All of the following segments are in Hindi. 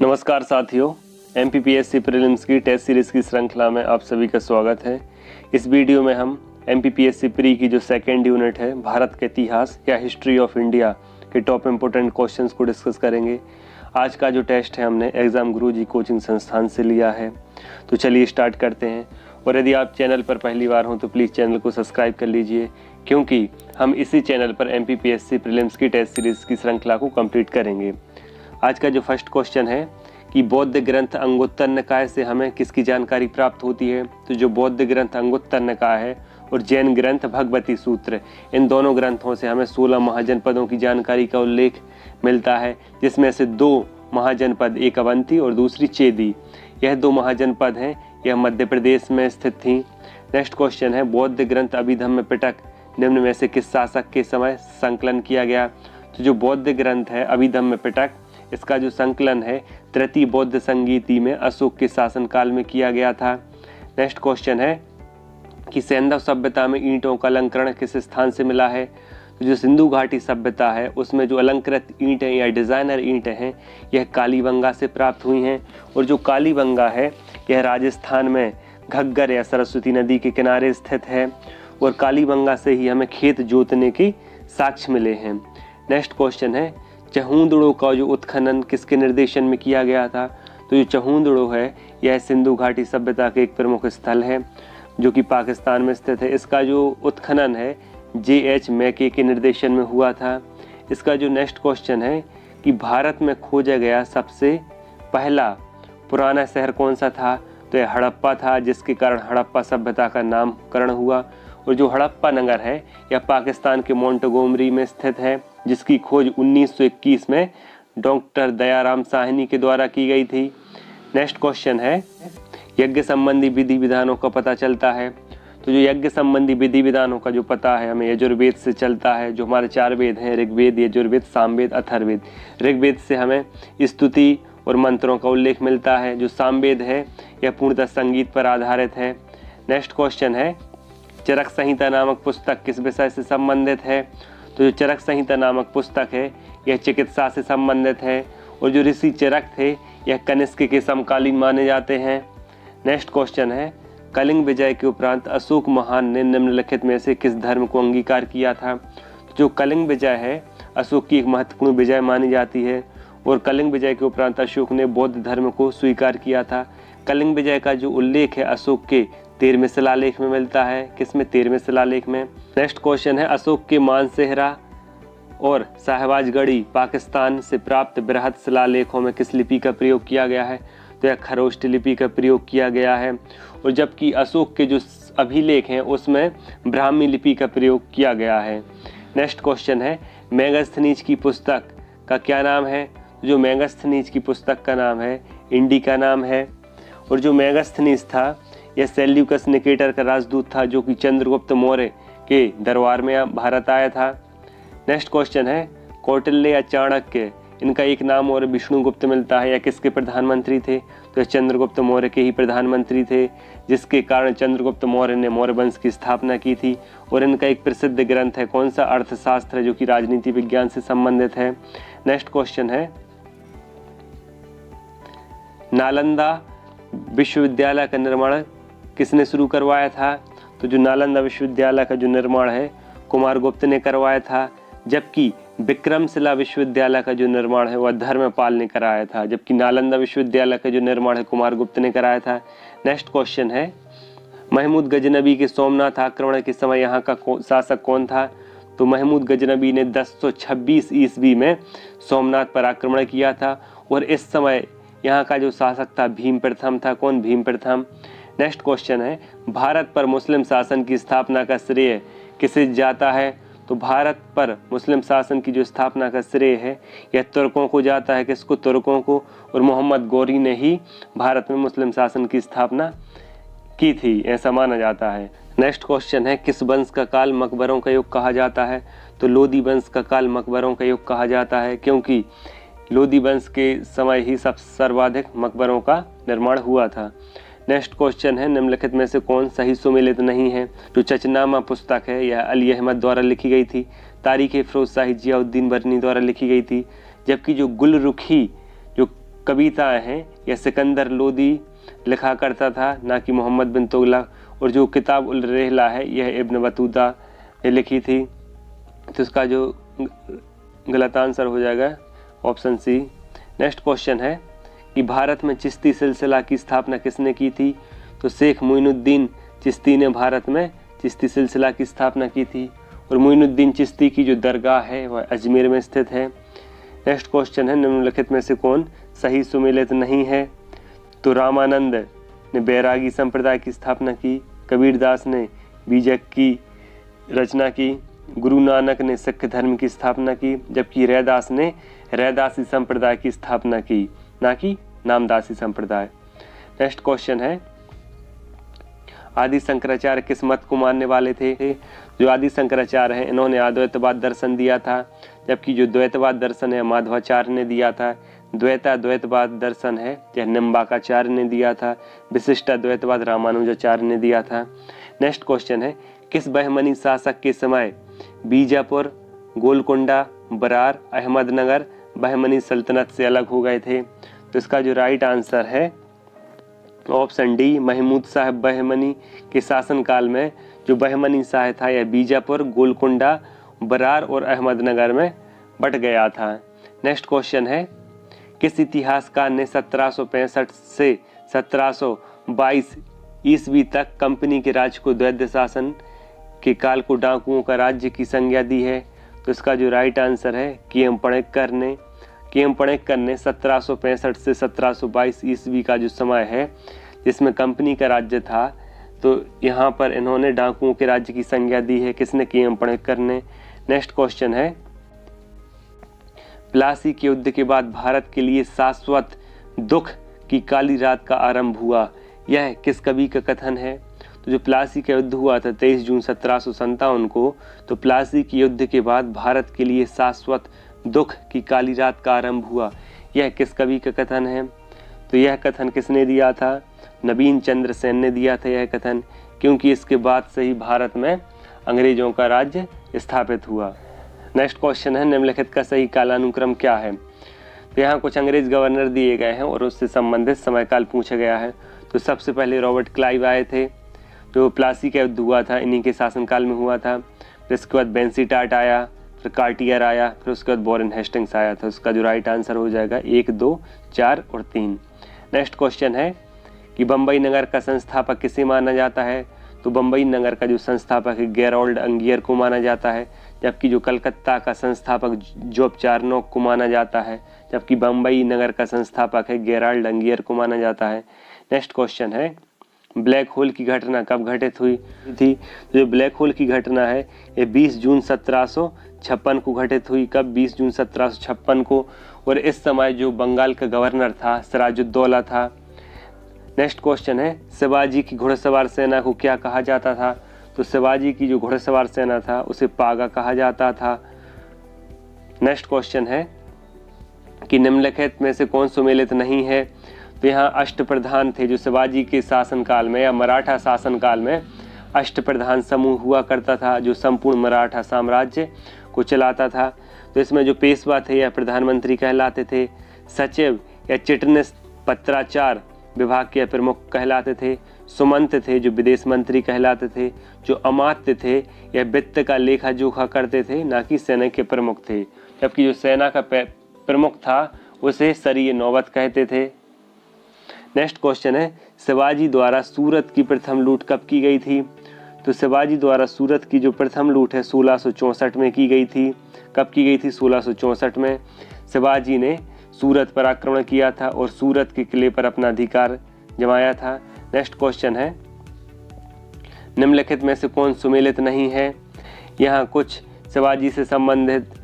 नमस्कार साथियों, MPPSC प्रीलिम्स की टेस्ट सीरीज़ की श्रृंखला में आप सभी का स्वागत है। इस वीडियो में हम MPPSC प्री की जो सेकेंड यूनिट है भारत के इतिहास या हिस्ट्री ऑफ इंडिया के टॉप इम्पोर्टेंट क्वेश्चंस को डिस्कस करेंगे। आज का जो टेस्ट है हमने एग्ज़ाम गुरुजी कोचिंग संस्थान से लिया है। तो चलिए स्टार्ट करते हैं। और यदि आप चैनल पर पहली बार हों तो प्लीज़ चैनल को सब्सक्राइब कर लीजिए, क्योंकि हम इसी चैनल पर MPPSC प्रीलिम्स की टेस्ट सीरीज़ की श्रृंखला को कंप्लीट करेंगे। आज का जो फर्स्ट क्वेश्चन है कि बौद्ध ग्रंथ अंगुत्तर निकाय से हमें किसकी जानकारी प्राप्त होती है। तो जो बौद्ध ग्रंथ अंगुत्तर निकाय है और जैन ग्रंथ भगवती सूत्र, इन दोनों ग्रंथों से हमें 16 महाजनपदों की जानकारी का उल्लेख मिलता है, जिसमें से 2 महाजनपद, एक अवंती और दूसरी चेदी। यह 2 महाजनपद हैं, यह मध्य प्रदेश में स्थित थी। नेक्स्ट क्वेश्चन है बौद्ध ग्रंथ अभिधम्म पिटक निम्न में से किस शासक के समय संकलन किया गया। तो जो बौद्ध ग्रंथ है अभिधम्म पिटक, इसका जो संकलन है तृतीय बौद्ध संगीति में अशोक के शासनकाल में किया गया था। नेक्स्ट क्वेश्चन है कि सैंधव सभ्यता में ईंटों का अलंकरण किस स्थान से मिला है। तो जो सिंधु घाटी सभ्यता है उसमें जो अलंकृत ईंटें या डिज़ाइनर ईंटें हैं यह कालीबंगा से प्राप्त हुई हैं। और जो कालीबंगा है यह राजस्थान में घग्गर या सरस्वती नदी के किनारे स्थित है, और कालीबंगा से ही हमें खेत जोतने के साक्ष्य मिले हैं। नेक्स्ट क्वेश्चन है चहूंदड़ो का जो उत्खनन किसके निर्देशन में किया गया था। तो जो चहूंदड़ो है यह सिंधु घाटी सभ्यता के एक प्रमुख स्थल है जो कि पाकिस्तान में स्थित है। इसका जो उत्खनन है J.H. मैके के निर्देशन में हुआ था। इसका जो नेक्स्ट क्वेश्चन है कि भारत में खोजा गया सबसे पहला पुराना शहर कौन सा था। तो यह हड़प्पा था, जिसके कारण हड़प्पा सभ्यता का नामकरण हुआ। और जो हड़प्पा नगर है यह पाकिस्तान के मोंटगोमरी में स्थित है, जिसकी खोज 1921 में डॉक्टर दयाराम साहनी के द्वारा की गई थी। नेक्स्ट क्वेश्चन है यज्ञ संबंधी विधि विधानों का पता चलता है। तो जो यज्ञ संबंधी विधि विधानों का जो पता है हमें यजुर्वेद से चलता है। जो हमारे 4 वेद हैं, ऋग्वेद, यजुर्वेद, सामवेद, अथर्ववेद। ऋग्वेद से हमें स्तुति और मंत्रों का उल्लेख मिलता है। जो सामवेद है यह पूर्णतः संगीत पर आधारित है। नेक्स्ट क्वेश्चन है चरक संहिता नामक पुस्तक किस विषय से संबंधित है। तो जो चरक संहिता नामक पुस्तक है यह चिकित्सा से संबंधित है। और जो ऋषि चरक थे यह कनिष्क के समकालीन माने जाते हैं। नेक्स्ट क्वेश्चन है कलिंग विजय के उपरांत अशोक महान ने निम्नलिखित में से किस धर्म को अंगीकार किया था। जो कलिंग विजय है अशोक की एक महत्वपूर्ण विजय मानी जाती है, और कलिंग विजय के उपरांत अशोक ने बौद्ध धर्म को स्वीकार किया था। कलिंग विजय का जो उल्लेख है अशोक के 13वें शिलालेख में मिलता है। किसमें? 13वें शिलालेख में। नेक्स्ट क्वेश्चन है अशोक के मानसेहरा और शाहबाजगढ़ी पाकिस्तान से प्राप्त बृहद शिलालेखों में किस लिपि का प्रयोग किया गया है। तो यह खरोष्ट लिपि का प्रयोग किया गया है। और जबकि अशोक के जो अभिलेख हैं उसमें ब्राह्मी लिपि का प्रयोग किया गया है। नेक्स्ट क्वेश्चन है मेगास्थनीज की पुस्तक का क्या नाम है। जो मेगास्थनीज की पुस्तक का नाम है इंडिका नाम है। और जो मेगास्थनीज था यह सेल्यूकस निकेटर का राजदूत था, जो कि चंद्रगुप्त मौर्य के दरबार में भारत आया था। नेक्स्ट क्वेश्चन है कौटिल्य या चाणक्य, इनका एक नाम और विष्णुगुप्त मिलता है, या किसके प्रधानमंत्री थे। तो चंद्रगुप्त मौर्य के ही प्रधानमंत्री थे, जिसके कारण चंद्रगुप्त मौर्य ने मौर्य वंश की स्थापना की थी। और इनका एक प्रसिद्ध ग्रंथ है कौन सा, अर्थशास्त्र, जो कि राजनीति विज्ञान से संबंधित है। नेक्स्ट क्वेश्चन है नालंदा विश्वविद्यालय का निर्माण किसने शुरू करवाया था। तो जो नालंदा विश्वविद्यालय का जो निर्माण है कुमारगुप्त ने करवाया था, जबकि विक्रमशिला विश्वविद्यालय का जो निर्माण है वह धर्मपाल ने कराया था। जबकि नालंदा विश्वविद्यालय का जो निर्माण है कुमारगुप्त ने कराया था। नेक्स्ट क्वेश्चन है महमूद गजनबी के सोमनाथ आक्रमण के समय यहाँ का शासक कौन था। तो महमूद गजनबी ने 1026 ईस्वी में सोमनाथ पर आक्रमण किया था, और इस समय यहाँ का जो शासक था भीम प्रथम था। कौन? भीम प्रथम। नेक्स्ट क्वेश्चन है भारत पर मुस्लिम शासन की स्थापना का श्रेय किसे जाता है। तो भारत पर मुस्लिम शासन की जो स्थापना का श्रेय है यह तुर्कों को जाता है। किसको? तुर्कों को। और मोहम्मद गौरी ने ही भारत में मुस्लिम शासन की स्थापना की थी, ऐसा माना जाता है। नेक्स्ट क्वेश्चन है किस वंश का काल मकबरों का युग कहा जाता है। तो लोदी वंश का काल मकबरों का युग कहा जाता है, क्योंकि लोदी वंश के समय ही सर्वाधिक मकबरों का निर्माण हुआ था। नेक्स्ट क्वेश्चन है निम्नलिखित में से कौन सही सुमेलित नहीं है। जो चचनामा पुस्तक है यह अली अहमद द्वारा लिखी गई थी। तारीख फिरोज शाही जियाउद्दीन बरनी द्वारा लिखी गई थी। जबकि जो गुलरुखी जो कविताएं हैं यह सिकंदर लोदी लिखा करता था, ना कि मोहम्मद बिन तुगलक। और जो किताब उल रहला है यह इब्न बतूता ने लिखी थी। तो इसका जो गलत आंसर हो जाएगा ऑप्शन सी। नेक्स्ट क्वेश्चन है कि भारत में चिश्ती सिलसिला की स्थापना किसने की थी? तो शेख मोइनुद्दीन चिश्ती ने भारत में चिश्ती सिलसिला की स्थापना की थी। और मोइनुद्दीन चिश्ती की जो दरगाह है वह अजमेर में स्थित है। नेक्स्ट क्वेश्चन है निम्नलिखित में से कौन सही सुमेलित नहीं है? तो रामानंद ने बैरागी संप्रदाय की स्थापना की, कबीरदास ने बीजक की रचना की, गुरु नानक ने सिख धर्म की स्थापना की, जबकि रैदास ने रैदासी संप्रदाय की स्थापना की, ना कि नामदासी संप्रदाय। नेक्स्ट क्वेश्चन है आदि शंकराचार्य किस मत को मानने वाले थे? जो आदि शंकराचार्य हैं इन्होंने अद्वैतवाद दर्शन दिया था, जबकि जो द्वैतवाद दर्शन है माधवाचार्य ने दिया था। द्वैतवाद दर्शन है यह निम्बाकाचार्य ने दिया था। विशिष्टाद्वैतवाद रामानुजाचार्य ने दिया था। नेक्स्ट क्वेश्चन है किस बहमनी शासक के समय बीजापुर, गोलकुंडा, बरार, अहमदनगर बहमनी सल्तनत से अलग हो गए थे? तो इसका जो राइट आंसर है ऑप्शन डी, महमूद साहब बहमनी के शासनकाल में जो बहमनी शाह था यह बीजापुर, गोलकुंडा, बरार और अहमदनगर में बट गया था। नेक्स्ट क्वेश्चन है किस इतिहासकार ने 1765 से 1722 ईस्वी तक कंपनी के राज्य को द्वैध शासन के काल को डाकुओं का राज्य की संज्ञा दी है? तो इसका जो राइट आंसर है के.एम. पणेक्कर ने 1765 से 1722 ईस्वी का जो समय है जिसमें कंपनी का राज्य था, तो यहाँ पर इन्होंने डाकुओं के राज्य की संज्ञा दी है। किसने? के.एम. पणेक्कर ने। नेक्स्ट क्वेश्चन है प्लासी के युद्ध के बाद भारत के लिए शाश्वत दुख की काली रात का आरंभ हुआ, यह किस कवि का कथन है? तो जो प्लासी का युद्ध हुआ था 23 जून 1757 को, तो प्लासी के युद्ध के बाद भारत के लिए शाश्वत दुख की काली रात का आरंभ हुआ, यह किस कवि का कथन है? तो यह कथन किसने दिया था? नवीन चंद्र सेन ने दिया था यह कथन, क्योंकि इसके बाद से ही भारत में अंग्रेजों का राज्य स्थापित हुआ। नेक्स्ट क्वेश्चन है निम्नलिखित का सही कालानुक्रम क्या है? तो यहाँ कुछ अंग्रेज गवर्नर दिए गए हैं और उससे संबंधित समयकाल पूछा गया है। तो सबसे पहले रॉबर्ट क्लाइव आए थे, जो प्लासी का युद्ध हुआ था इन्हीं के शासनकाल में हुआ था। फिर इसके बाद बेंसीटाट आया, फिर कार्टियर आया, फिर उसके बाद वॉरेन हेस्टिंग्स आया था। उसका जो राइट आंसर हो जाएगा 1, 2, 4 और 3। नेक्स्ट क्वेश्चन है कि बम्बई नगर का संस्थापक किसे माना जाता है? तो बम्बई नगर का जो संस्थापक है गेरोल्ड अंगियर को माना जाता है, जबकि जो कलकत्ता का संस्थापक जॉब चार्नोक को माना जाता है, जबकि बम्बई नगर का संस्थापक है गेराल्ड अंगियर को माना जाता है। नेक्स्ट क्वेश्चन है ब्लैक होल की घटना कब घटित हुई थी? जो ब्लैक होल की घटना है ये 20 जून 1756 को घटित हुई। कब? 20 जून 1756 को। और इस समय जो बंगाल का गवर्नर था सिराजुद्दौला था। नेक्स्ट क्वेश्चन है शिवाजी की घुड़सवार सेना को क्या कहा जाता था? तो शिवाजी की जो घुड़सवार सेना था उसे पागा कहा जाता था। नेक्स्ट क्वेश्चन है कि निम्नलिखित में से कौन सुमेलित नहीं है? तो यहाँ अष्टप्रधान थे जो शिवाजी के शासनकाल में या मराठा शासनकाल में अष्टप्रधान समूह हुआ करता था जो संपूर्ण मराठा साम्राज्य को चलाता था। तो इसमें जो पेशवा थे या प्रधानमंत्री कहलाते थे, सचिव या चिटनिस पत्राचार विभाग के प्रमुख कहलाते थे, सुमंत थे जो विदेश मंत्री कहलाते थे, जो अमात्य थे या वित्त का लेखा जोखा करते थे, ना कि सेना के प्रमुख थे। जबकि जो सेना का प्रमुख था उसे सरीय नौबत कहते थे। नेक्स्ट क्वेश्चन है शिवाजी द्वारा सूरत की प्रथम लूट कब की गई थी? तो शिवाजी द्वारा सूरत की जो प्रथम लूट है 1664 में की गई थी। कब की गई थी? 1664 में। शिवाजी ने सूरत पर आक्रमण किया था और सूरत के किले पर अपना अधिकार जमाया था। नेक्स्ट क्वेश्चन है निम्नलिखित में से कौन सुमेलित नहीं है? यहाँ कुछ शिवाजी से संबंधित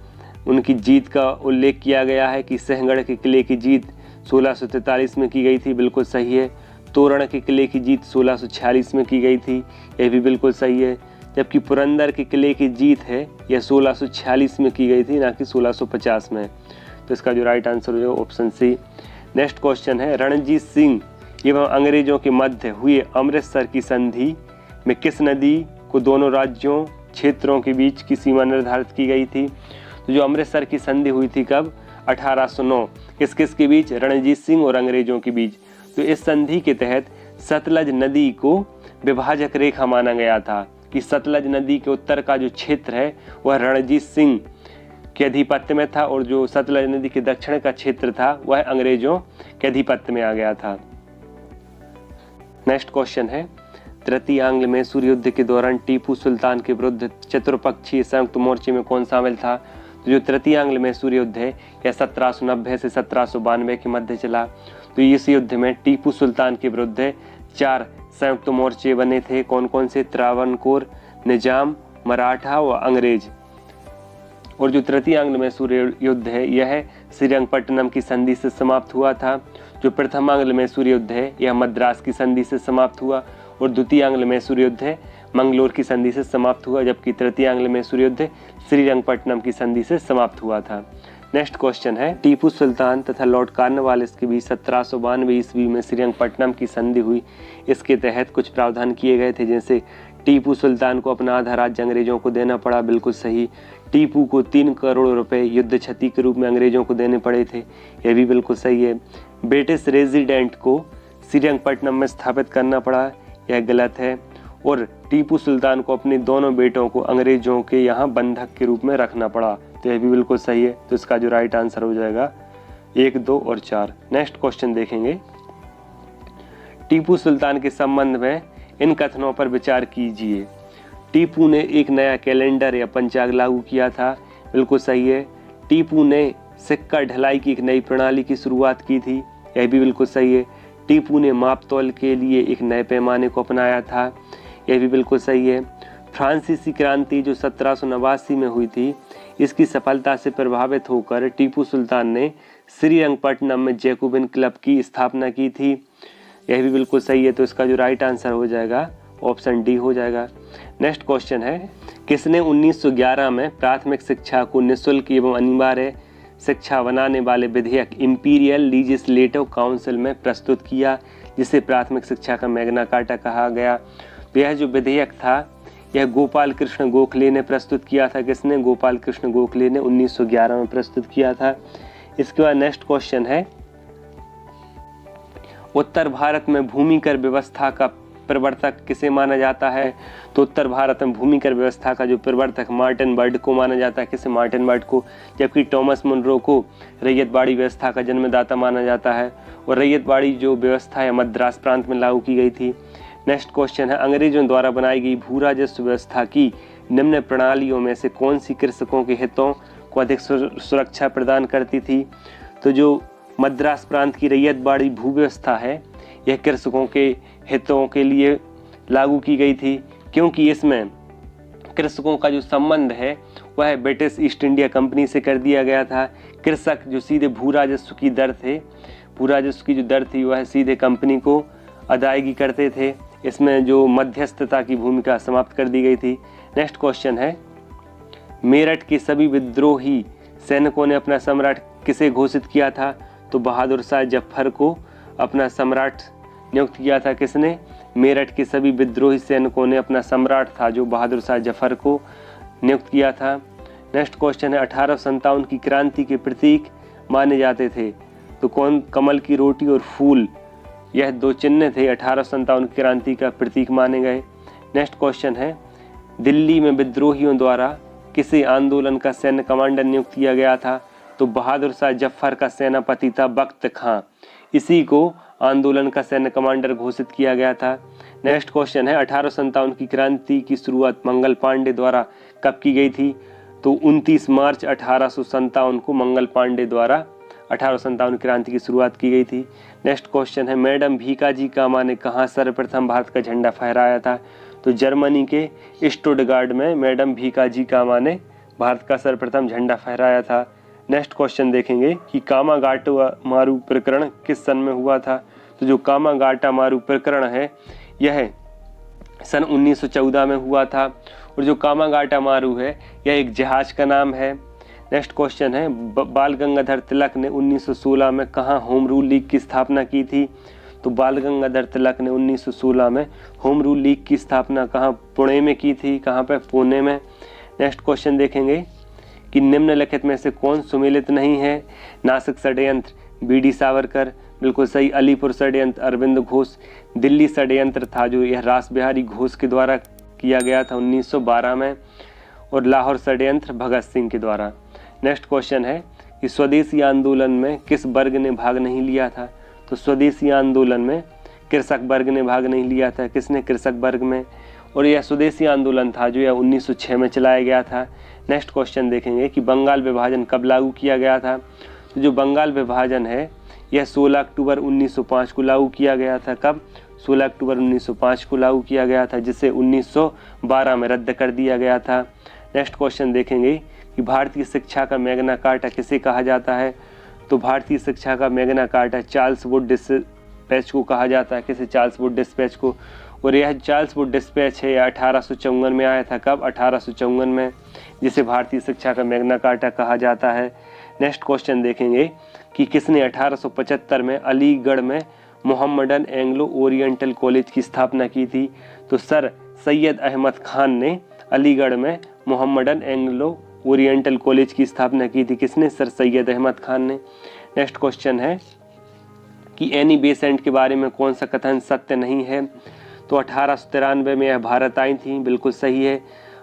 उनकी जीत का उल्लेख किया गया है कि सिंहगढ़ के किले की जीत 1643 में की गई थी, बिल्कुल सही है। तोरण के किले की जीत 1646 में की गई थी, यह भी बिल्कुल सही है। जबकि पुरंदर के किले की जीत है यह 1646 में की गई थी, ना कि 1650 में। तो इसका जो राइट आंसर है ऑप्शन सी। नेक्स्ट क्वेश्चन है रणजीत सिंह एवं अंग्रेजों के मध्य हुए अमृतसर की संधि में किस नदी को दोनों राज्यों क्षेत्रों के बीच की सीमा निर्धारित की गई थी? तो जो अमृतसर की संधि हुई थी कब? 1809। किस किस के बीच? रणजीत सिंह और अंग्रेजों के बीच। तो इस संधि के तहत सतलज नदी को विभाजक रेखा माना गया था कि सतलज नदी के उत्तर का जो क्षेत्र है वह रणजीत सिंह के अधिपत्य में था और जो सतलज नदी के दक्षिण का क्षेत्र था वह अंग्रेजों के अधिपत्य में आ गया था। नेक्स्ट क्वेश्चन है, तृतीय आंग्ल मैसूर युद्ध के दौरान टीपू सुल्तान के विरुद्ध चतुर्पक्षीय संयुक्त मोर्चे में कौन शामिल था? तो जो तृतीय आंग्ल मैसूर युद्ध है यह 1790 से 1792 के मध्य चला। तो इस युद्ध में टीपू सुल्तान के विरुद्ध 4 संयुक्त मोर्चे बने थे। कौन कौन से? त्रावणकोर, निजाम, मराठा व अंग्रेज। और जो तृतीय आंग्ल मैसूर युद्ध है यह श्रीरंगपट्टनम की संधि से समाप्त हुआ था। जो प्रथम आंग्ल मैसूर युद्ध है यह मद्रास की संधि से समाप्त हुआ और द्वितीय आंग्ल मैसूर युद्ध है मंगलोर की संधि से समाप्त हुआ, जबकि तृतीय आंग्ल मैसूर युद्ध श्रीरंगपट्टनम की संधि से समाप्त हुआ था। नेक्स्ट क्वेश्चन है, टीपू सुल्तान तथा लॉर्ड कॉर्नवालिस के बीच 1792 ईस्वी में श्रीरंगपट्टनम की संधि हुई। इसके तहत कुछ प्रावधान किए गए थे, जैसे टीपू सुल्तान को अपना आधा राज्य अंग्रेजों को देना पड़ा, बिल्कुल सही। टीपू को 3 करोड़ रुपए युद्ध क्षति के रूप में अंग्रेजों को देने पड़े थे, यह भी बिल्कुल सही है। ब्रिटिश रेजिडेंट को श्रीरंगपट्टनम में स्थापित करना पड़ा, यह गलत है। और टीपू सुल्तान को अपने दोनों बेटों को अंग्रेजों के यहाँ बंधक के रूप में रखना पड़ा, तो यह भी बिल्कुल सही है। तो इसका जो राइट आंसर हो जाएगा 1, 2 और 4। नेक्स्ट क्वेश्चन देखेंगे, टीपू सुल्तान के संबंध में इन कथनों पर विचार कीजिए। टीपू ने एक नया कैलेंडर या पंचांग लागू किया था, बिल्कुल सही है। टीपू ने सिक्का ढलाई की एक नई प्रणाली की शुरुआत की थी, यह भी बिल्कुल सही है। टीपू ने माप तौल के लिए एक नए पैमाने को अपनाया था, यह भी बिल्कुल सही है। फ्रांसीसी क्रांति जो 1789 में हुई थी, इसकी सफलता से प्रभावित होकर टीपू सुल्तान ने श्रीरंगपट्टनम में जैकोबिन क्लब की स्थापना की थी, यह भी बिल्कुल सही है। तो इसका जो राइट आंसर हो जाएगा ऑप्शन डी हो जाएगा। नेक्स्ट क्वेश्चन है, किसने 1911 में प्राथमिक शिक्षा को निःशुल्क एवं अनिवार्य शिक्षा बनाने वाले विधेयक इंपीरियल लीजिस्लेटिव काउंसिल में प्रस्तुत किया, जिसे प्राथमिक शिक्षा का मैग्ना कार्टा कहा गया? तो यह जो विधेयक था यह गोपाल कृष्ण गोखले ने प्रस्तुत किया था। किसने? गोपाल कृष्ण गोखले ने 1911 में प्रस्तुत किया था। इसके बाद नेक्स्ट क्वेश्चन है, उत्तर भारत में भूमिकर व्यवस्था का प्रवर्तक किसे माना जाता है? तो उत्तर भारत में भूमिकर व्यवस्था का जो प्रवर्तक मार्टिन बर्ड को माना जाता है। किसे? मार्टिन बर्ड को। जबकि टॉमस मुनरो को रैयतवाड़ी व्यवस्था का जन्मदाता माना जाता है और रैयतवाड़ी जो व्यवस्था है मद्रास प्रांत में लागू की गई थी। नेक्स्ट क्वेश्चन है, अंग्रेजों द्वारा बनाई गई भू राजस्व व्यवस्था की निम्न प्रणालियों में से कौन सी कृषकों के हितों को अधिक सुरक्षा प्रदान करती थी? तो जो मद्रास प्रांत की रैयतवाड़ी भू व्यवस्था है यह कृषकों के हितों के लिए लागू की गई थी, क्योंकि इसमें कृषकों का जो संबंध है वह ब्रिटिश ईस्ट इंडिया कंपनी से कर दिया गया था। कृषक जो सीधे भू राजस्व की दर थे, भू राजस्व की जो दर थी वह सीधे कंपनी को अदायगी करते थे। इसमें जो मध्यस्थता की भूमिका समाप्त कर दी गई थी। नेक्स्ट क्वेश्चन है, मेरठ के सभी विद्रोही सैनिकों ने अपना सम्राट किसे घोषित किया था? तो बहादुर शाह जफर को अपना सम्राट नियुक्त किया था। किसने? मेरठ के सभी विद्रोही सैनिकों ने अपना सम्राट था जो बहादुर शाह जफर को नियुक्त किया था। नेक्स्ट क्वेश्चन है, 1857 की क्रांति के प्रतीक माने जाते थे, तो कौन? कमल की रोटी और फूल, यह 2 चिन्ह थे 1857 की क्रांति का प्रतीक माने गए। नेक्स्ट क्वेश्चन है, दिल्ली में विद्रोहियों द्वारा किसी आंदोलन का सैन्य कमांडर नियुक्त किया गया था? तो बहादुर शाह जफर का सेनापति था बख्त खां, इसी को आंदोलन का सैन्य कमांडर घोषित किया गया था। नेक्स्ट क्वेश्चन है, 1857 की क्रांति की शुरुआत मंगल पांडे द्वारा कब की गई थी? तो 29 मार्च 1857 को मंगल पांडे द्वारा 1857 क्रांति की शुरुआत की गई थी। नेक्स्ट क्वेश्चन है, मैडम भीकाजी कामा ने कहाँ सर्वप्रथम भारत का झंडा फहराया था? तो जर्मनी के स्टुटगार्ट में मैडम भीकाजी कामा ने भारत का सर्वप्रथम झंडा फहराया था। नेक्स्ट क्वेश्चन देखेंगे कि कामागाटा मारू प्रकरण किस सन में हुआ था? तो जो कामागाटा मारू प्रकरण है यह सन 1914 में हुआ था और जो कामागाटा मारू है यह एक जहाज का नाम है। नेक्स्ट क्वेश्चन है, बाल गंगाधर तिलक ने 1916 में कहाँ होम रूल लीग की स्थापना की थी? तो बाल गंगाधर तिलक ने 1916 में होम रूल लीग की स्थापना कहाँ? पुणे में की थी। कहाँ पे? पुणे में। नेक्स्ट क्वेश्चन देखेंगे, कि निम्नलिखित में से कौन सुमेलित नहीं है? नासिक षड्यंत्र बीडी सावरकर, बिल्कुल सही। अलीपुर षड्यंत्र अरविंद घोष। दिल्ली षड्यंत्र था जो यह रास बिहारी घोष के द्वारा किया गया था 1912 में। और लाहौर षड्यंत्र भगत सिंह के द्वारा। नेक्स्ट क्वेश्चन है कि स्वदेशी आंदोलन में किस वर्ग ने भाग नहीं लिया था? तो स्वदेशी आंदोलन में कृषक वर्ग ने भाग नहीं लिया था। किसने? कृषक वर्ग में। और यह स्वदेशी आंदोलन था जो यह 1906 में चलाया गया था। नेक्स्ट क्वेश्चन देखेंगे कि बंगाल विभाजन कब लागू किया गया था? तो जो बंगाल विभाजन है यह 16 अक्टूबर 1905 को लागू किया गया था। कब? 16 अक्टूबर 1905 को लागू किया गया था, जिसे 1912 में रद्द कर दिया गया था। नेक्स्ट क्वेश्चन देखेंगे कि भारतीय शिक्षा का मैग्ना कार्टा किसे कहा जाता है? तो भारतीय शिक्षा का Magna carta Charles Wood dispatch को कहा जाता है। किसे? चार्ल्स वुड डिस्पैच को। और यह चार्ल्स वुड डिस्पैच है यह 1854 में आया था। कब? 1854 में, जिसे भारतीय शिक्षा का मैग्ना कार्टा कहा जाता है। नेक्स्ट क्वेश्चन देखेंगे कि किसने 1875 में अलीगढ़ में मोहम्मडन एंग्लो ओरिएंटल कॉलेज की स्थापना की थी? तो सर सैयद अहमद खान ने अलीगढ़ में मोहम्मडन एंग्लो ओरिएंटल कॉलेज की स्थापना की थी। किसने? सर सैयद अहमद खान ने। नेक्स्ट क्वेश्चन है कि एनी बेसेंट के बारे में कौन सा कथन सत्य नहीं है? तो 1893 में यह भारत आई थी, बिल्कुल सही है।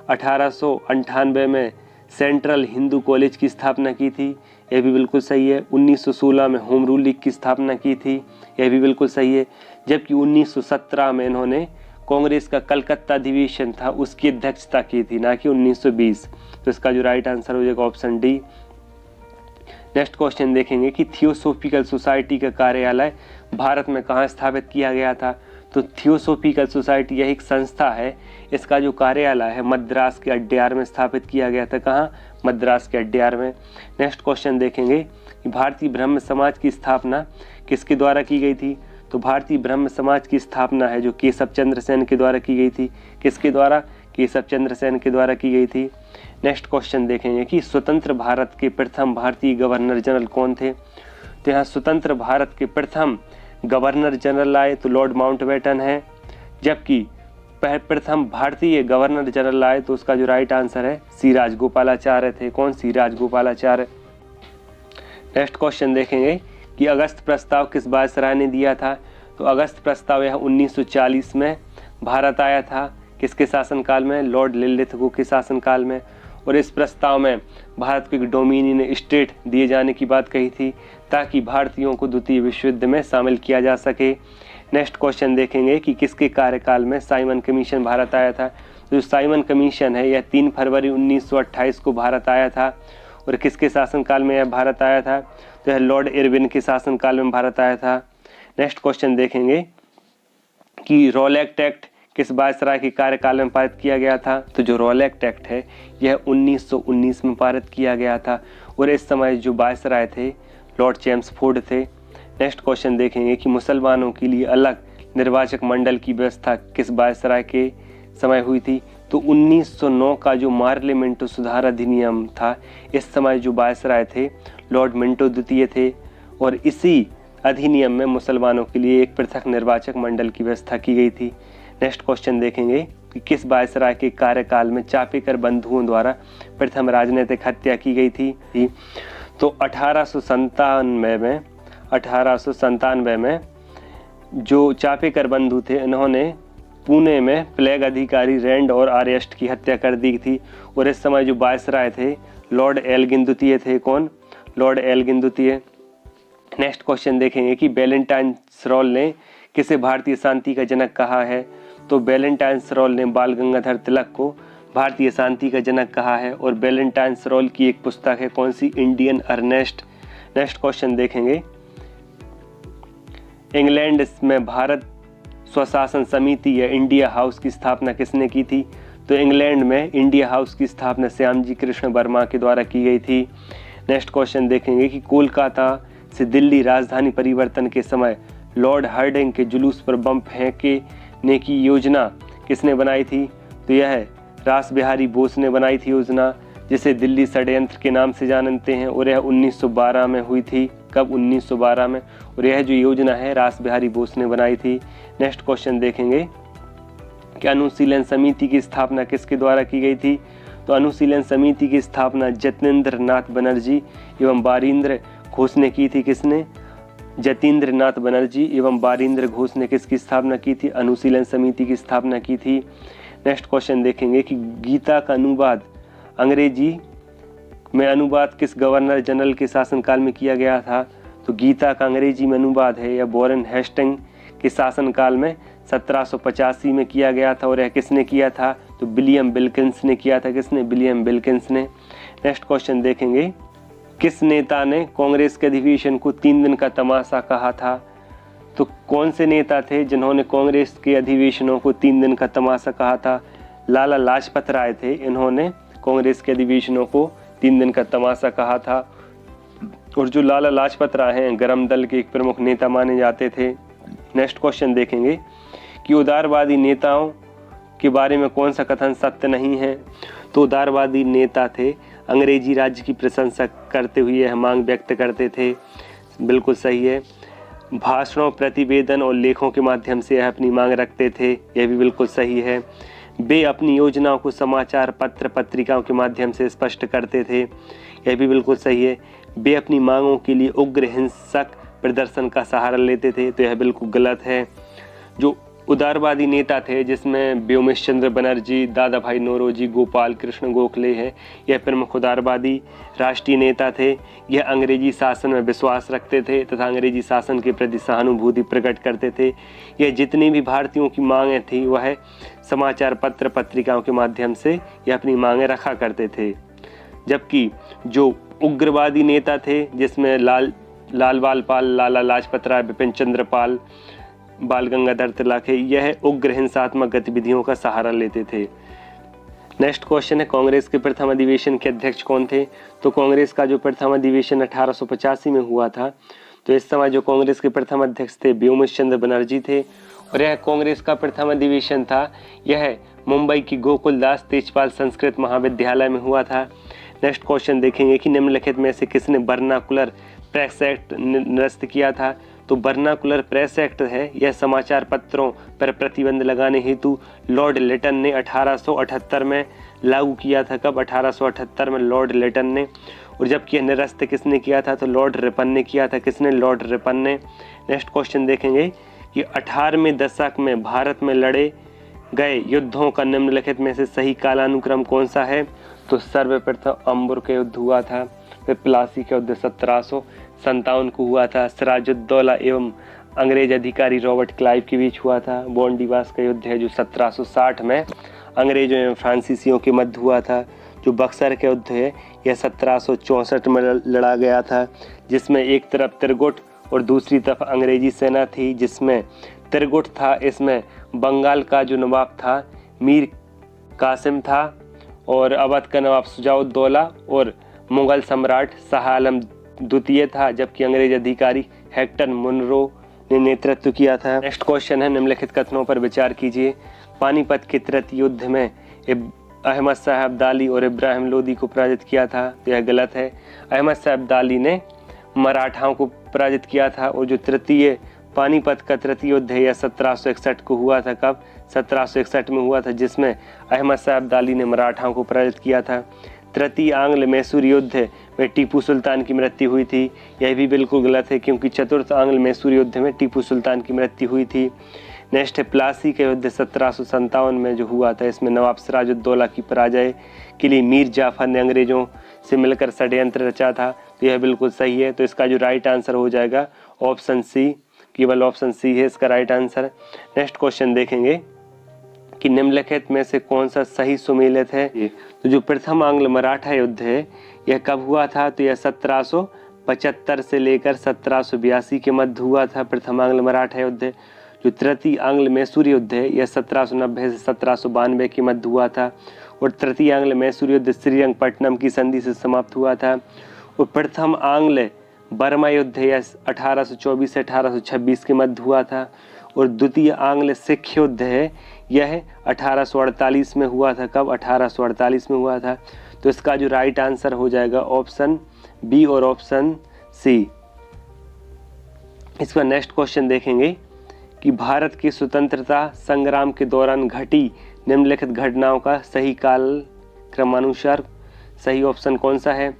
1898 में सेंट्रल हिंदू कॉलेज की स्थापना की थी, यह भी बिल्कुल सही है। 1916 में होम रूल लीग की स्थापना की थी, यह भी बिल्कुल सही है। जबकि 1917 में इन्होंने कांग्रेस का कलकत्ता अधिवेशन था उसकी अध्यक्षता की थी, ना कि 1920। तो इसका जो राइट आंसर हो जाएगा ऑप्शन डी। नेक्स्ट क्वेश्चन देखेंगे कि थियोसॉफिकल सोसाइटी का कार्यालय भारत में कहाँ स्थापित किया गया था? तो थियोसॉफिकल सोसाइटी यह एक संस्था है, इसका जो कार्यालय है मद्रास के अड्यार में स्थापित किया गया था। कहाँ? मद्रास के अड्यार में। नेक्स्ट क्वेश्चन देखेंगे कि भारतीय ब्रह्म समाज की स्थापना किसके द्वारा की गई थी? तो भारतीय ब्रह्म समाज की स्थापना है जो केशव चंद्र सेन के द्वारा की गई थी। किसके द्वारा? केशव चंद्र सेन के द्वारा की गई थी। नेक्स्ट क्वेश्चन देखेंगे कि स्वतंत्र भारत के प्रथम भारतीय गवर्नर जनरल कौन थे? तो यहाँ स्वतंत्र भारत के प्रथम गवर्नर जनरल आए तो लॉर्ड माउंटबेटन है। जबकि प्रथम भारतीय गवर्नर जनरल आए तो उसका जो राइट आंसर है सी राजगोपालाचार्य थे। कौन? सी राजगोपालाचार्य। नेक्स्ट क्वेश्चन देखेंगे कि अगस्त प्रस्ताव किस वायसराय ने दिया था? तो अगस्त प्रस्ताव यह 1940 में भारत आया था। किसके शासनकाल में? लॉर्ड लिलिथगो के शासनकाल में। और इस प्रस्ताव में भारत को एक डोमिनियन स्टेट दिए जाने की बात कही थी ताकि भारतीयों को द्वितीय विश्व युद्ध में शामिल किया जा सके। नेक्स्ट क्वेश्चन देखेंगे कि किसके कार्यकाल में साइमन कमीशन भारत आया था? तो जो साइमन कमीशन है यह 3 फरवरी 1928 को भारत आया था। और किसके शासनकाल में यह भारत आया था? तो यह लॉर्ड इरविन के शासनकाल में भारत आया था। नेक्स्ट क्वेश्चन देखेंगे कि रॉलेट एक्ट किस वायसराय के कार्यकाल में पारित किया गया था? तो जो रॉलेट एक्ट है यह 1919 में पारित किया गया था। और इस समय जो वायसराय थे लॉर्ड चेम्सफोर्ड थे। नेक्स्ट क्वेश्चन देखेंगे कि मुसलमानों के लिए अलग निर्वाचक मंडल की व्यवस्था किस वायसराय के समय हुई थी? तो 1909 का जो मार्लिमेंटो सुधार अधिनियम था इस समय जो वायसराय थे लॉर्ड मिंटो द्वितीय थे। और इसी अधिनियम में मुसलमानों के लिए एक पृथक निर्वाचक मंडल की व्यवस्था की गई थी। नेक्स्ट क्वेश्चन देखेंगे कि किस वायसराय के कार्यकाल में चापेकर बंधुओं द्वारा प्रथम राजनीतिक हत्या की गई थी? तो 1897 में जो चापेकर बंधु थे इन्होंने पुणे में प्लेग अधिकारी रैंड और आर्यस्ट की हत्या कर दी थी। और इस समय जो वायसराय थे लॉर्ड एल्गिन द्वितीय थे। कौन? लॉर्ड एल्गिन द्वितीय। नेक्स्ट क्वेश्चन देखेंगे कि वैलेंटाइन सरोल ने किसे भारतीय शांति का जनक कहा है? तो वैलेंटाइन सरोल ने बाल गंगाधर तिलक को भारतीय शांति का जनक कहा है। और वैलेंटाइन सरोल की एक पुस्तक है कौन सी? Indian unrest. नेक्स्ट क्वेश्चन देखेंगे इंग्लैंड में भारत स्वशासन समिति या इंडिया हाउस की स्थापना किसने की थी? तो इंग्लैंड में इंडिया हाउस की स्थापना श्यामजी कृष्ण वर्मा के द्वारा की गई थी। नेक्स्ट क्वेश्चन देखेंगे कि कोलकाता से दिल्ली राजधानी परिवर्तन के समय लॉर्ड हार्डिंग के जुलूस पर बम फेंकने की योजना किसने बनाई थी? तो यह रास बिहारी बोस ने बनाई थी योजना, जिसे दिल्ली षड्यंत्र के नाम से जानते हैं। और यह 1912 में हुई थी। कब? 1912 में। और यह जो योजना है रास बिहारी बोस ने बनाई थी। नेक्स्ट क्वेश्चन देखेंगे कि अनुशीलन समिति की स्थापना किसके द्वारा की गई थी? तो अनुशीलन समिति की स्थापना जतीन्द्र नाथ बनर्जी एवं बारिंद्र घोष ने की थी। किसने? जतीन्द्र नाथ बनर्जी एवं बारिंद्र घोष ने किसकी स्थापना की थी? अनुशीलन समिति की स्थापना की थी। नेक्स्ट क्वेश्चन देखेंगे कि गीता का अनुवाद अंग्रेजी में अनुवाद किस गवर्नर जनरल के शासनकाल में किया गया था? तो गीता का अंग्रेजी में अनुवाद है यह वॉरेन हेस्टिंग के शासनकाल में 1785 में किया गया था। और यह किसने किया था? तो विलियम विल्किंस ने किया था। किसने? विलियम विल्किंस ने। नेक्स्ट क्वेश्चन देखेंगे, किस नेता ने कांग्रेस के अधिवेशन को 3 दिन का तमाशा कहा था? तो कौन से नेता थे जिन्होंने कांग्रेस के अधिवेशनों को 3 दिन का तमाशा कहा था? लाला लाजपत राय थे। इन्होंने कांग्रेस के अधिवेशनों को 3 दिन का तमाशा कहा था। और जो लाला लाजपत राय हैं गरम दल के एक प्रमुख नेता माने जाते थे। नेक्स्ट क्वेश्चन देखेंगे कि उदारवादी नेताओं के बारे में कौन सा कथन सत्य नहीं है? तो उदारवादी नेता थे अंग्रेजी राज्य की प्रशंसा करते हुए यह मांग व्यक्त करते थे। बिल्कुल सही है। भाषणों, प्रतिवेदन और लेखों के माध्यम से यह अपनी मांग रखते थे। यह भी बिल्कुल सही है। वे अपनी योजनाओं को समाचार पत्र पत्रिकाओं के माध्यम से स्पष्ट करते थे। यह भी बिल्कुल सही है। वे अपनी मांगों के लिए उग्र हिंसक प्रदर्शन का सहारा लेते थे। तो यह बिल्कुल गलत है। जो उदारवादी नेता थे जिसमें व्योमेश चंद्र बनर्जी, दादा भाई नौरोजी, गोपाल कृष्ण गोखले हैं, यह प्रमुख उदारवादी राष्ट्रीय नेता थे। यह अंग्रेजी शासन में विश्वास रखते थे तथा अंग्रेजी शासन के प्रति सहानुभूति प्रकट करते थे। यह जितनी भी भारतीयों की मांगें थी वह समाचार पत्र पत्रिकाओं के माध्यम से यह अपनी मांगें रखा करते थे। जबकि जो उग्रवादी नेता थे जिसमें लाल बाल पाल, लाला लाजपत राय, बिपिन चंद्र पाल, बाल गंगाधर तिलक है, यह उग्र हिंसात्मक गतिविधियों का सहारा लेते थे। नेक्स्ट क्वेश्चन है, कांग्रेस के प्रथम अधिवेशन के अध्यक्ष कौन थे? तो कांग्रेस का जो प्रथम अधिवेशन 1885 में हुआ था, तो इस समय जो कांग्रेस के प्रथम अध्यक्ष थे व्योमेश चंद्र बनर्जी थे। और यह कांग्रेस का प्रथम अधिवेशन था, यह मुंबई की गोकुलदास तेजपाल संस्कृत महाविद्यालय में हुआ था। नेक्स्ट क्वेश्चन देखेंगे कि निम्नलिखित में से किसने वर्नाकुलर प्रेस एक्ट निरस्त किया था? तो वर्नाकुलर प्रेस एक्ट है यह समाचार पत्रों पर प्रतिबंध लगाने हेतु लॉर्ड लिटन ने 1878 में लागू किया था। कब? 1878 में लॉर्ड लिटन ने। और जबकि यह निरस्त किसने किया था? तो लॉर्ड रिपन ने किया था। किसने? लॉर्ड रिपन ने। नेक्स्ट क्वेश्चन देखेंगे कि 18वें दशक में भारत में लड़े गए युद्धों का निम्नलिखित में से सही कालानुक्रम कौन सा है? तो सर्वप्रथम अंबर का युद्ध हुआ था, फिर प्लासी का युद्ध 1757 को हुआ था, सिराजुद्दौला एवं अंग्रेज अधिकारी रॉबर्ट क्लाइव के बीच हुआ था। बॉन्डिवास का युद्ध है जो 1760 में अंग्रेजों एवं फ्रांसीसियों के मध्य हुआ था। जो बक्सर का युद्ध है यह 1764 में लड़ा गया था, जिसमें एक तरफ त्रिगुट और दूसरी तरफ अंग्रेजी सेना थी। जिसमें त्रिगुट था, इसमें बंगाल का जो नवाब था मीर कासिम था और अवध का नवाब शुजाउद्दौला और मुगल सम्राट शाह आलम द्वितीय था। जबकि अंग्रेज अधिकारी हेक्टर मुनरो ने नेतृत्व किया था। नेक्स्ट क्वेश्चन है, निम्नलिखित कथनों पर विचार कीजिए। पानीपत के तृतीय युद्ध में अहमद शाह अब्दाली और इब्राहिम लोदी को पराजित किया था। तो यह गलत है। अहमद शाह अब्दाली ने मराठाओं को पराजित किया था। और जो तृतीय पानीपत का तृतीय युद्ध है यह 1761 को हुआ था। कब? 1761 में हुआ था, जिसमें अहमद शाह अब्दाली ने मराठाओं को पराजित किया था। तृतीय आंग्ल मैसूर युद्ध में टीपू सुल्तान की मृत्यु हुई थी। यह भी बिल्कुल गलत है, क्योंकि चतुर्थ आंग्ल मैसूर युद्ध में टीपू सुल्तान की मृत्यु हुई थी। नेक्स्ट है प्लासी का युद्ध 1757 में जो हुआ था, इसमें नवाब सिराजुद्दौला की पराजय के लिए मीर जाफर ने अंग्रेजों से मिलकर षड्यंत्र रचा था। तो यह बिल्कुल सही है। तो इसका जो राइट आंसर हो जाएगा ऑप्शन सी, केवल ऑप्शन सी है इसका राइट आंसर। नेक्स्ट क्वेश्चन देखेंगे कि निम्नलिखित में से कौन सा सही सुमेलित है। तो जो प्रथम आंग्ल मराठा युद्ध है यह कब हुआ था? तो यह 1775 से लेकर 1782 के मध्य हुआ था प्रथम आंग्ल मराठा युद्ध। जो तृतीय आंग्ल मैसूर युद्ध है यह 1790 से 1792 के मध्य हुआ था। और तृतीय आंग्ल मैसूर युद्ध श्रीरंगपट्टनम की संधि से समाप्त हुआ था। और प्रथम आंग्ल बर्मा युद्ध है यह 1824 से 1826 के मध्य हुआ था। और द्वितीय आंग्ल सिख युद्ध है यह 1848 में हुआ था। कब? 1848 में हुआ था। तो इसका जो राइट आंसर हो जाएगा ऑप्शन बी और ऑप्शन सी। इसका नेक्स्ट क्वेश्चन देखेंगे कि भारत की स्वतंत्रता संग्राम के दौरान घटी निम्नलिखित घटनाओं का सही काल क्रमानुसार सही ऑप्शन कौन सा है?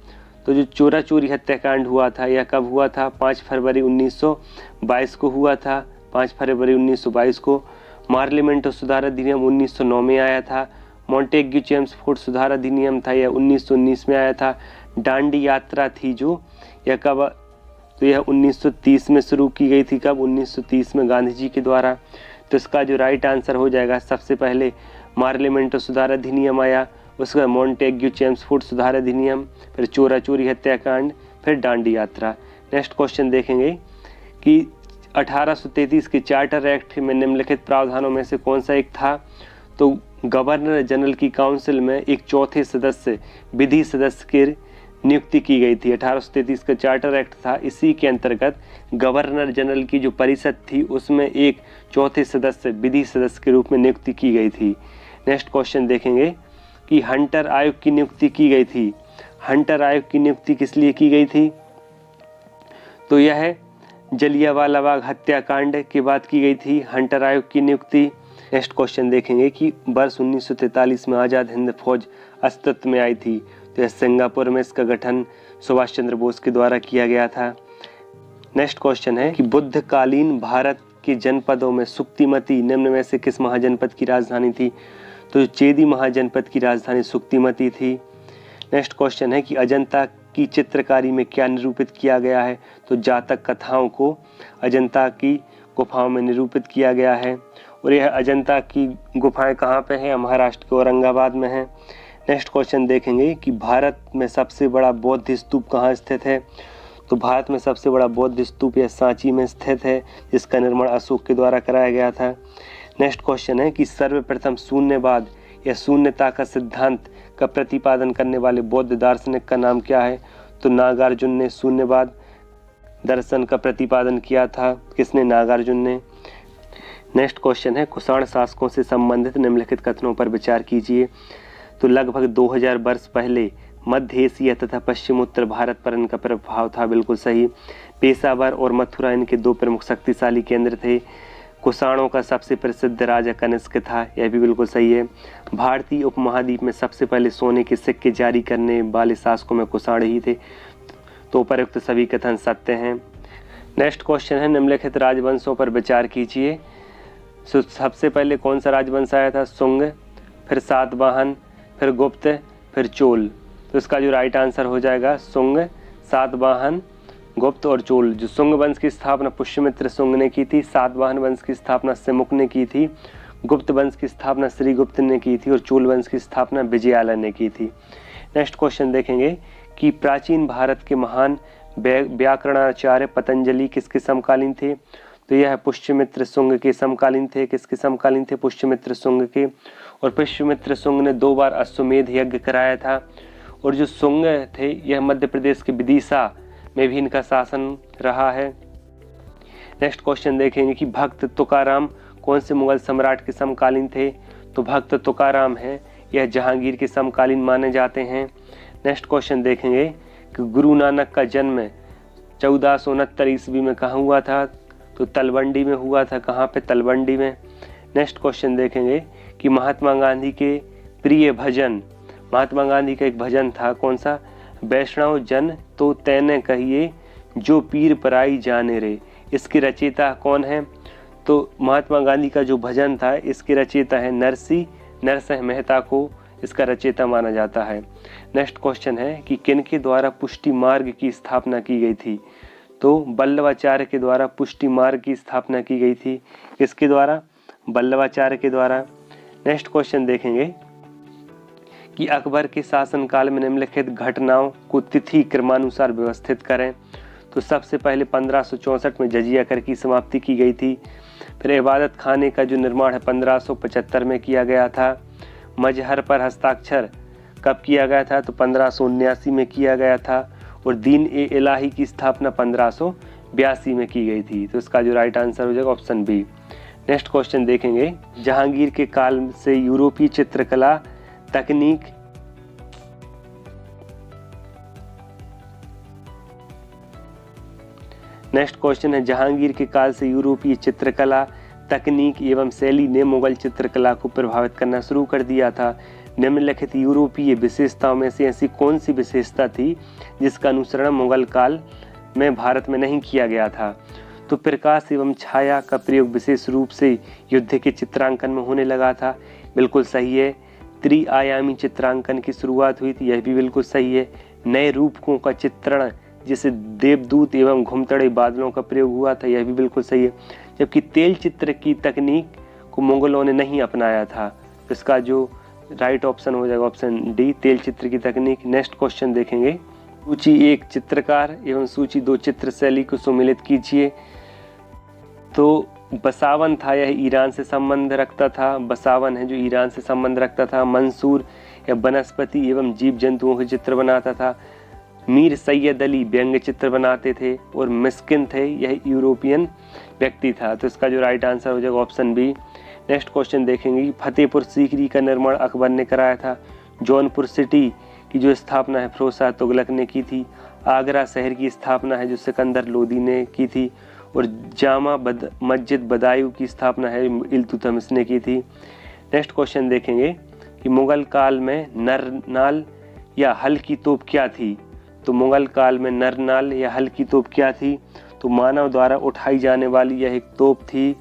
तो जो चोरा चोरी हत्याकांड हुआ था यह कब हुआ था? 5 फरवरी 1922 को हुआ था। 5 फरवरी 1922 को। मार्लिमेंटो सुधार अधिनियम 1909 में आया था। मॉन्टेग्यू चेम्सफोर्ड सुधार अधिनियम था, यह 1919 में आया था। दांडी यात्रा थी जो, यह कब? तो यह 1930 में शुरू की गई थी। कब? 1930 में, गांधी जी के द्वारा। तो इसका जो राइट आंसर हो जाएगा, सबसे पहले मार्लिमेंटो सुधार अधिनियम आया, उसके बाद मॉन्टेग्यू चेम्सफोर्ड सुधार अधिनियम, फिर चोरा चोरी हत्याकांड, फिर दांडी यात्रा। नेक्स्ट क्वेश्चन देखेंगे कि 1833 के चार्टर एक्ट में निम्नलिखित प्रावधानों में से कौन सा एक था? तो गवर्नर जनरल की काउंसिल में एक चौथे सदस्य विधि सदस्य की नियुक्ति की गई थी। 1833 का चार्टर एक्ट था, इसी के अंतर्गत गवर्नर जनरल की जो परिषद थी उसमें एक चौथे सदस्य विधि सदस्य के रूप में नियुक्ति की गई थी। नेक्स्ट क्वेश्चन देखेंगे कि हंटर आयोग की नियुक्ति की गई थी। हंटर आयोग की नियुक्ति किस लिए की गई थी? तो यह जलियांवाला बाग हत्याकांड के बाद की गई थी हंटर आयोग की नियुक्ति। नेक्स्ट क्वेश्चन देखेंगे कि वर्ष 1943 में आज़ाद हिंद फौज अस्तित्व में आई थी। तो यह सिंगापुर में इसका गठन सुभाष चंद्र बोस के द्वारा किया गया था। नेक्स्ट क्वेश्चन है कि बुद्धकालीन भारत के जनपदों में सुक्तिमती निम्न में से किस महाजनपद की राजधानी थी? तो चेदी महाजनपद की राजधानी सुक्तिमती थी। नेक्स्ट क्वेश्चन है कि अजंता की चित्रकारी में क्या निरूपित किया गया है? तो जातक कथाओं को अजंता की गुफाओं में निरूपित किया गया है। और यह अजंता की गुफाएं कहाँ पे हैं? महाराष्ट्र के औरंगाबाद में हैं। नेक्स्ट क्वेश्चन देखेंगे कि भारत में सबसे बड़ा बौद्ध स्तूप कहाँ स्थित है? तो भारत में सबसे बड़ा बौद्ध स्तूप यह सांची में स्थित है, जिसका निर्माण अशोक के द्वारा कराया गया था। नेक्स्ट क्वेश्चन है कि सर्वप्रथम शून्यवाद या शून्यता का सिद्धांत का प्रतिपादन करने वाले बौद्ध दार्शनिक का नाम क्या है? तो नागार्जुन ने शून्यवाद दर्शन का प्रतिपादन किया था। किसने? नागार्जुन ने। नेक्स्ट क्वेश्चन है कुषाण शासकों से संबंधित निम्नलिखित कथनों पर विचार कीजिए। तो लगभग 2000 वर्ष पहले मध्य एशिया तथा पश्चिमोत्तर भारत पर इनका प्रभाव था। बिल्कुल सही। पेशावर और मथुरा इनके दो प्रमुख शक्तिशाली केंद्र थे। कुषाणों का सबसे प्रसिद्ध राजा कनिष्क था, यह भी बिल्कुल सही है। भारतीय उपमहाद्वीप में सबसे पहले सोने के सिक्के जारी करने वाले शासकों में कुषाण ही थे। तो उपरोक्त सभी कथन सत्य हैं। नेक्स्ट क्वेश्चन है निम्नलिखित राजवंशों पर विचार कीजिए। सबसे पहले कौन सा राजवंश आया था? शुंग, फिर सातवाहन, फिर गुप्त, फिर चोल। तो इसका जो राइट आंसर हो जाएगा शुंग, सातवाहन, गुप्त और चोल। जो शुंग वंश की स्थापना पुष्यमित्र शुंग ने की थी, सातवाहन वंश की स्थापना सिमुक ने की थी, गुप्त वंश की स्थापना श्रीगुप्त ने की थी और चोल वंश की स्थापना विजयालय ने की थी। नेक्स्ट क्वेश्चन देखेंगे कि प्राचीन भारत के महान व्याकरणाचार्य पतंजलि किसके समकालीन थे? तो यह पुष्यमित्र शुंग के समकालीन थे। किसके समकालीन थे? पुष्यमित्र शुंग के। और पुष्यमित्र शुंग ने 2 बार अश्वमेध यज्ञ कराया था। और जो शुंग थे यह मध्य प्रदेश के विदिशा में भी इनका शासन रहा है। नेक्स्ट क्वेश्चन देखेंगे कि भक्त तुकाराम कौन से मुगल सम्राट के समकालीन थे? तो भक्त तुकाराम है, यह जहांगीर के समकालीन माने जाते हैं। नेक्स्ट क्वेश्चन देखेंगे कि गुरु नानक का जन्म 1469 ईस्वी में कहाँ हुआ था? तो तलवंडी में हुआ था। कहाँ पे? तलवंडी में। नेक्स्ट क्वेश्चन देखेंगे कि महात्मा गांधी के प्रिय भजन, महात्मा गांधी का एक भजन था, कौन सा? वैष्णव जन तो तैने कहिए जो पीर पराई जाने रे। इसके रचयिता कौन है? तो महात्मा गांधी का जो भजन था इसके रचयिता है नरसिंह मेहता को इसका रचयिता माना जाता है। नेक्स्ट क्वेश्चन है कि किनके द्वारा पुष्टि मार्ग की स्थापना की गई थी? तो वल्लभाचार्य के द्वारा पुष्टि मार्ग की स्थापना की गई थी। किसके द्वारा? वल्लभाचार्य के द्वारा। नेक्स्ट क्वेश्चन देखेंगे कि अकबर के शासनकाल में निम्नलिखित घटनाओं को तिथि क्रमानुसार व्यवस्थित करें। तो सबसे पहले 1564 में जजिया कर की समाप्ति की गई थी। फिर इबादत खाने का जो निर्माण है 1575 में किया गया था। मजहर पर हस्ताक्षर कब किया गया था? तो 1579 में किया गया था। और दीन ए इलाही की स्थापना 1582 में की गई थी। तो इसका जो राइट आंसर हो जाएगा ऑप्शन बी। नेक्स्ट क्वेश्चन देखेंगे जहांगीर के काल से यूरोपीय चित्रकला तकनीक नेक्स्ट क्वेश्चन है जहांगीर के काल से यूरोपीय चित्रकला तकनीक एवं शैली ने मुगल चित्रकला को प्रभावित करना शुरू कर दिया था। निम्नलिखित यूरोपीय विशेषताओं में से ऐसी कौन सी विशेषता थी जिसका अनुसरण मुगल काल में भारत में नहीं किया गया था? तो प्रकाश एवं छाया का प्रयोग विशेष रूप से युद्ध के चित्रांकन में होने लगा था। बिल्कुल सही है। त्रिआयामी चित्रांकन की शुरुआत हुई थी, यह भी बिल्कुल सही है। नए रूपकों का चित्रण जैसे देवदूत एवं घुमतड़े बादलों का प्रयोग हुआ था, यह भी बिल्कुल सही है। जबकि तेल चित्र की तकनीक को मुगलों ने नहीं अपनाया था। तो इसका जो राइट ऑप्शन हो जाएगा ऑप्शन डी, तेल चित्र की तकनीक। नेक्स्ट क्वेश्चन देखेंगे। सूची 1 चित्रकार एवं सूची 2 चित्र शैली को सम्मिलित कीजिए। तो बसावन था, यह ईरान से संबंध रखता था। बसावन है जो ईरान से संबंध रखता था। मंसूर या वनस्पति एवं जीव जंतुओं के चित्र बनाता था। मीर सैयद अली व्यंग्य चित्र बनाते थे। और मिस्किन थे, यह यूरोपियन व्यक्ति था। तो इसका जो राइट आंसर हो जाएगा ऑप्शन बी। नेक्स्ट क्वेश्चन देखेंगे। फतेहपुर सीकरी का निर्माण अकबर ने कराया था। जौनपुर सिटी की जो स्थापना है फिरोज शाह तुगलक ने की थी। आगरा शहर की स्थापना है जो सिकंदर लोदी ने की थी। और जामा मस्जिद बदायूं की स्थापना है इल्तुतमिश ने की थी। नेक्स्ट क्वेश्चन देखेंगे कि मुगल काल में नरनाल या हल की तोप क्या थी? तो मुगल काल में नरनाल या हल की तोप क्या थी? तो मानव द्वारा उठाई जाने वाली यह एक तोप थी।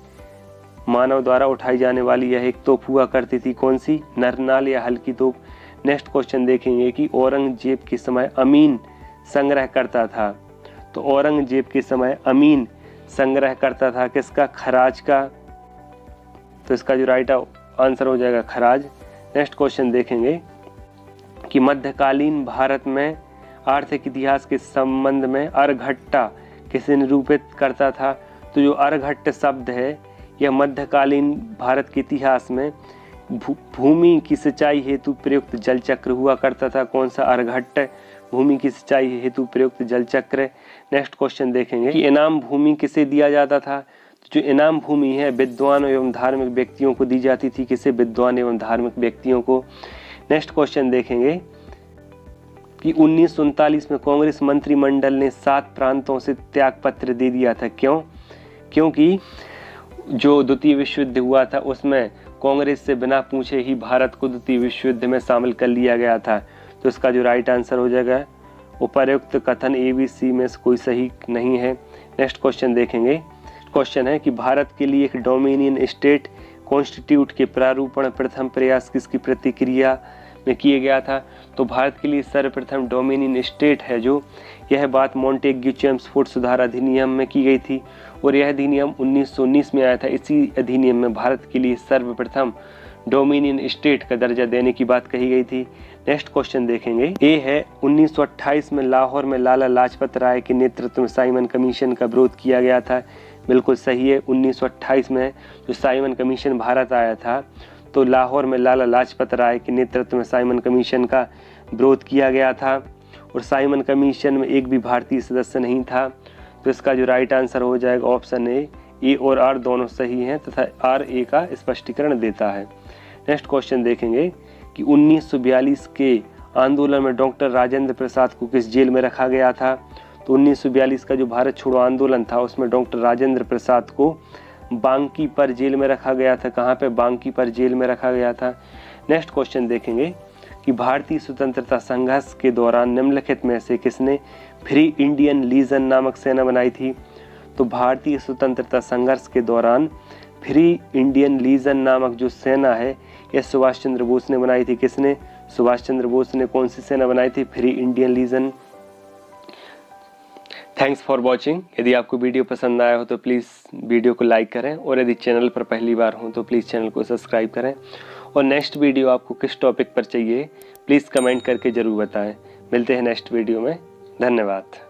मानव द्वारा उठाई जाने वाली यह एक तोप हुआ करती थी। कौन सी? नरनाल या हल की तोप। नेक्स्ट क्वेश्चन देखेंगे कि औरंगजेब के समय अमीन संग्रह करता था। तो औरंगजेब के समय अमीन संग्रह करता था किसका? खराज का। तो इसका जो राइट आंसर हो जाएगा खराज। नेक्स्ट क्वेश्चन देखेंगे कि मध्यकालीन भारत में आर्थिक इतिहास के संबंध में अर्घट्टा किसे निरूपित करता था? तो जो अर्घट्ट शब्द है यह मध्यकालीन भारत के इतिहास में भूमि की सिंचाई हेतु प्रयुक्त जल चक्र हुआ करता था। कौन सा? अर्घट्ट, भूमि की सिंचाई हेतु प्रयुक्त जल चक्र। नेक्स्ट क्वेश्चन देखेंगे कि इनाम भूमि किसे दिया जाता था? तो जो इनाम भूमि है विद्वान एवं धार्मिक व्यक्तियों को दी जाती थी। किसे? विद्वान एवं धार्मिक व्यक्तियों को। नेक्स्ट क्वेश्चन देखेंगे कि 1939 में कांग्रेस मंत्रिमंडल ने 7 प्रांतों से त्यागपत्र दे दिया था। क्यों? क्योंकि जो द्वितीय विश्व युद्ध हुआ था उसमें कांग्रेस से बिना पूछे ही भारत को द्वितीय विश्व युद्ध में शामिल कर लिया गया था। तो इसका जो राइट आंसर हो जाएगा उपर्युक्त कथन ABC में से कोई सही नहीं है। नेक्स्ट क्वेश्चन देखेंगे। क्वेश्चन है कि भारत के लिए एक डोमिनियन स्टेट कॉन्स्टिट्यूट के प्रारूपण प्रथम प्रयास किसकी प्रतिक्रिया में किया गया था? तो भारत के लिए सर्वप्रथम डोमिनियन स्टेट है जो, यह बात मोंटेग्यू चेम्सफोर्ड सुधार अधिनियम में की गई थी। और यह अधिनियम 1919 में आया था। इसी अधिनियम में भारत के लिए सर्वप्रथम डोमिनियन स्टेट का दर्जा देने की बात कही गई थी। नेक्स्ट क्वेश्चन देखेंगे। ए है 1928 में लाहौर में लाला लाजपत राय के नेतृत्व में साइमन कमीशन का विरोध किया गया था। बिल्कुल सही है। 1928 में जो साइमन कमीशन भारत आया था तो लाहौर में लाला लाजपत राय के नेतृत्व में साइमन कमीशन का विरोध किया गया था। और साइमन कमीशन में एक भी भारतीय सदस्य नहीं था। तो इसका जो राइट आंसर हो जाएगा ऑप्शन ए और आर दोनों सही हैं तथा आर ए का स्पष्टीकरण देता है। नेक्स्ट क्वेश्चन देखेंगे कि 1942 के आंदोलन में डॉक्टर राजेंद्र प्रसाद को किस जेल में रखा गया था? तो 1942 का जो भारत छोड़ो आंदोलन था उसमें डॉक्टर राजेंद्र प्रसाद को बांकी पर जेल में रखा गया था। कहाँ पे? बांकी पर जेल में रखा गया था। नेक्स्ट क्वेश्चन देखेंगे कि भारतीय स्वतंत्रता संघर्ष के दौरान निम्नलिखित में से किसने फ्री इंडियन लीजन नामक सेना बनाई थी? तो भारतीय स्वतंत्रता संघर्ष के दौरान फ्री इंडियन लीजन नामक जो सेना है यह सुभाष चंद्र बोस ने बनाई थी। किसने? सुभाष चंद्र बोस ने कौन सी सेना बनाई थी? Free Indian legion. Thanks for watching. यदि आपको वीडियो पसंद आया हो तो प्लीज़ वीडियो को लाइक करें और यदि चैनल पर पहली बार हो तो प्लीज़ चैनल को सब्सक्राइब करें। और नेक्स्ट वीडियो आपको किस टॉपिक पर चाहिए प्लीज़ कमेंट करके ज़रूर बताएं। मिलते हैं नेक्स्ट वीडियो में। धन्यवाद।